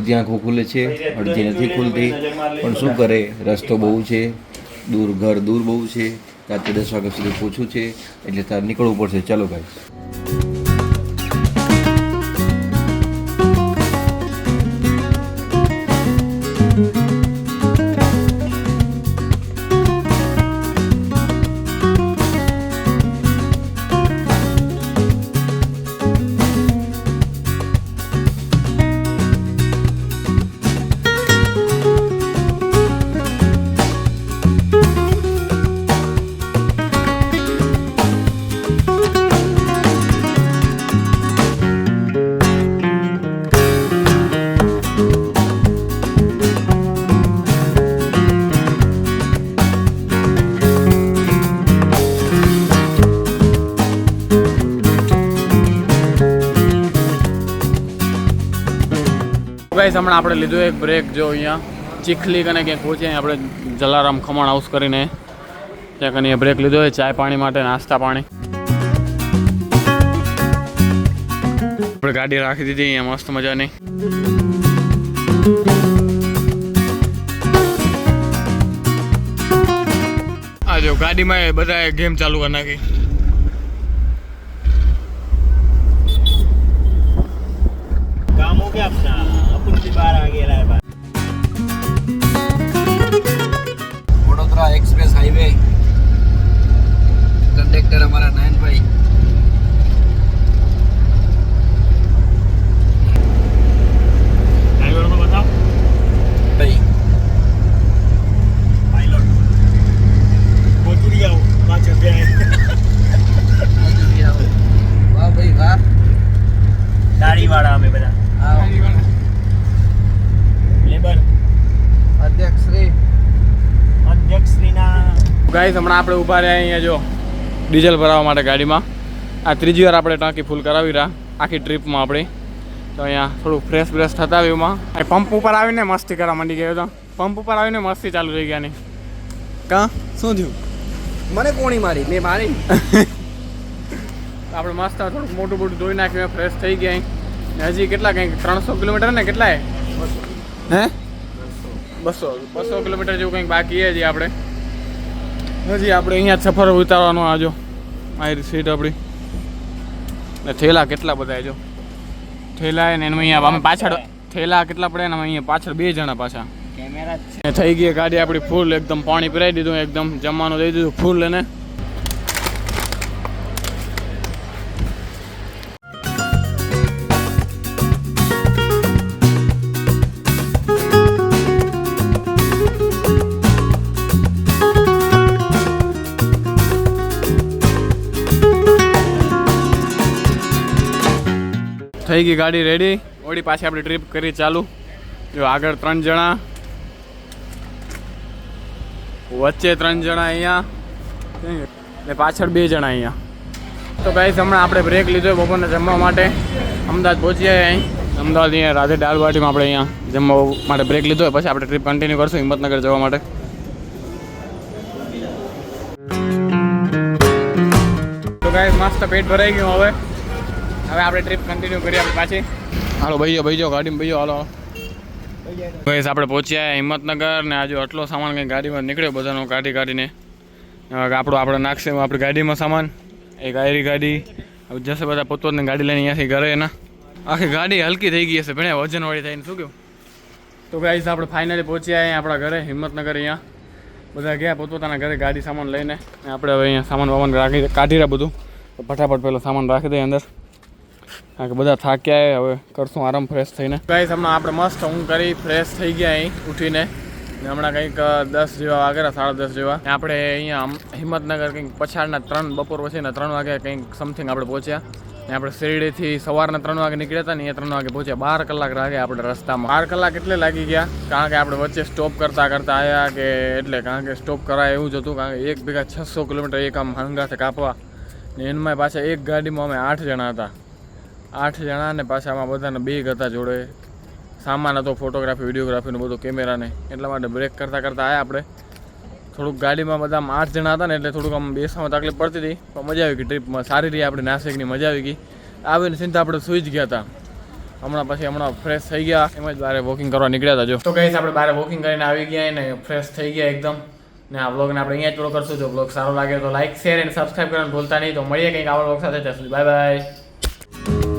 અડધી આંખો ખુલે છે, અડધી નથી ખુલતી, પણ શું કરે, રસ્તો બહુ છે, ઘર દૂર બહુ છે, રાત્રે 10 વાગ્યા સુધી પહોંચવું છે, એટલે તારે નીકળવું પડશે. ચાલો ભાઈ. ગાઈસ હમણાં આપણે લીધું એક બ્રેક, જો અહીંયા ચીખલી કને ક્યાંક પહોંચ્યા, આપણે જલારામ ખમણ હાઉસ કરીને ત્યાં કને બ્રેક લીધો હોય ચાય પાણી માટે, નાસ્તા પાણી. આપણે ગાડી રાખી દીધી અહીંયા મસ્ત મજાની. આ જો ગાડીમાં બધા ગેમ ચાલુ કરી નાખી. काम हो गया अपना, अपन भी बाहर आ गया है. वडोदरा एक्सप्रेस हाईवे, कंडक्टर हमारा नयन भाई. ड्राइवर को बताओ भाई पायलट बोतुरिया 5 रुपया वाह भाई वाह. दाढ़ी वाला हमें बता લેબર અધ્યક્ષ શ્રીના. ગાઈસ હમણાં આપણે ઊભા રહ્યા અહીંયા જો ડીઝલ ભરાવવા માટે ગાડીમાં. આ ત્રીજી વાર આપણે ટાંકી ફૂલ કરાવી રહ્યા આખી ટ્રીપમાં આપણી. તો અહીંયા થોડું ફ્રેશ થતા આવ્યુંમાં. પંપ ઉપર આવીને મસ્તી કરવા માંડી ગયો તો પંપ ઉપર આવીને મસ્તી ચાલુ થઈ ગયા નહીં. કાં શું થયું? મને કોણી મારી? મેં મારી. આપણે મસ્ત થોડુંક મોટું ધોઈ નાખ્યું, ફ્રેશ થઈ ગયા. હજી કેટલા કંઈક 300 કિલોમીટર ને કેટલા હે 200 કિલોમીટર જેવું કંઈક બાકી છે. હજી આપણે અહીંયા સફર ઉતારવાનો. આજો આ સીટ આપણી ને થેલા કેટલા બધા જો થેલા ને એમાં અહીંયા અમે પાછળ થેલા કેટલા પડે ને અહીંયા પાછળ 2 જણા પાછા કેમેરા થઈ ગઈ ગાડી આપણી ફૂલ, એકદમ પાણી પીરાઈ દીધું, એકદમ જમવાનું દઈ દીધું ફૂલ. અને થઈ ગઈ ગાડી રેડી. ઓડી પાછી આપણી ટ્રીપ કરી ચાલુ. જો આગળ 3 જણા, વચ્ચે 3 જણા અહીંયા ને પાછળ 2 જણા અહીંયા. તો ગાઈસ હમણાં આપણે બ્રેક લીધો બપોરને જમવા માટે. અમદાવાદ પહોંચ્યા અહીં. અમદાવાદ અહીંયા રાધે દાળ બાટીમાં આપણે અહીંયા જમવા માટે બ્રેક લીધો. પછી આપણે ટ્રીપ કન્ટિન્યુ કરશું હિંમતનગર જવા માટે. તો ગાઈસ મસ્ત પેટ ભરાઈ ગયું. હવે આપણે ટ્રીપ કન્ટિન્યુ કરીએ આપણે પાછી. હાલો ભાઈ જાઓ ગાડીમાં ભાઈ હાલો. ગાઈસ આપણે પહોંચ્યા હિંમતનગર ને આજે આટલો સામાન કંઈ ગાડીમાં નીકળ્યો બધાનો કાઢીને. આપણે નાખશે આપણી ગાડીમાં સામાન. એક આયરી ગાડી જશે બધા પોતપોતની ગાડી લઈને અહીંયાથી ઘરે. એના આખી ગાડી હલકી થઈ ગઈ હશે ભણે વજનવાળી થઈને. શું કહ્યું? તો ગાઈસ આપણે ફાઇનલી પહોંચ્યા અહીંયા આપણા ઘરે હિંમતનગર. અહીંયા બધા ગયા પોતપોતાના ઘરે ગાડી સામાન લઈને. આપણે હવે અહીંયા સામાન કાઢી રહ્યા બધું. ફટાફટ પહેલો સામાન રાખી દઈએ અંદર, કારણ કે બધા થાક્યા. હવે કરશું આરામ ફ્રેશ થઈને. ગાઈસ હમણાં આપણે મસ્ત ઊંઘ કરી ફ્રેશ થઈ ગયા અહીં ઉઠીને. હમણાં કંઈક 10 જેવા વાગ્યા, 10:30 જેવા. આપણે અહીંયા હિંમતનગર કંઈક પછાડના 3 બપોર પછીના 3 વાગે કંઈક સમથિંગ આપણે પહોંચ્યા. ને આપણે શેરડીથી સવારના 3 વાગે નીકળ્યા હતા ને એ 3 વાગે પહોંચ્યા. 12 કલાક લાગ્યા આપણે રસ્તામાં. 12 કલાક એટલે લાગી ગયા કારણ કે આપણે વચ્ચે સ્ટોપ કરતા આવ્યા કે એટલે કારણ કે સ્ટોપ કરાય એવું જ હતું. કારણ કે એક ભેગા 600 કિલોમીટર એક આમ હંગાથે કાપવા ને એમાં પાછા એક ગાડીમાં અમે 8 જણા હતા. 8 જણા ને પાછા આમાં બધાને બેગ હતા જોડે, સામાન હતો, ફોટોગ્રાફી વિડીયોગ્રાફીનું બધું, કેમેરાને. એટલા માટે બ્રેક કરતાં આવ્યા આપણે. થોડુંક ગાડીમાં બધા 8 જણા હતા ને એટલે થોડુંક આમ બેસવામાં તકલીફ પડતી હતી, પણ મજા આવી ગઈ ટ્રીપમાં. સારી રહી આપણે નાસિકની મજા આવી ગઈ. આવીને સીધા આપણે સૂઈ જ ગયા હતા. હમણાં ફ્રેશ થઈ ગયા, એમ જ બહાર વોકિંગ કરવા નીકળ્યા હતા. જો તો ગાઈસ આપણે બહાર વોકિંગ કરીને આવી ગયા ને ફ્રેશ થઈ ગયા એકદમ. ને આ બ્લોગને આપણે અહીંયા જ પૂરો કરશું. જો બ્લોગ સારો લાગે તો લાઈક શેર અને સબસ્ક્રાઈબ કરવાનું ભૂલતા નહીં. તો મળીએ કંઈક આવા બ્લોગ સાથે. ત્યાં સુધી બાય બાય.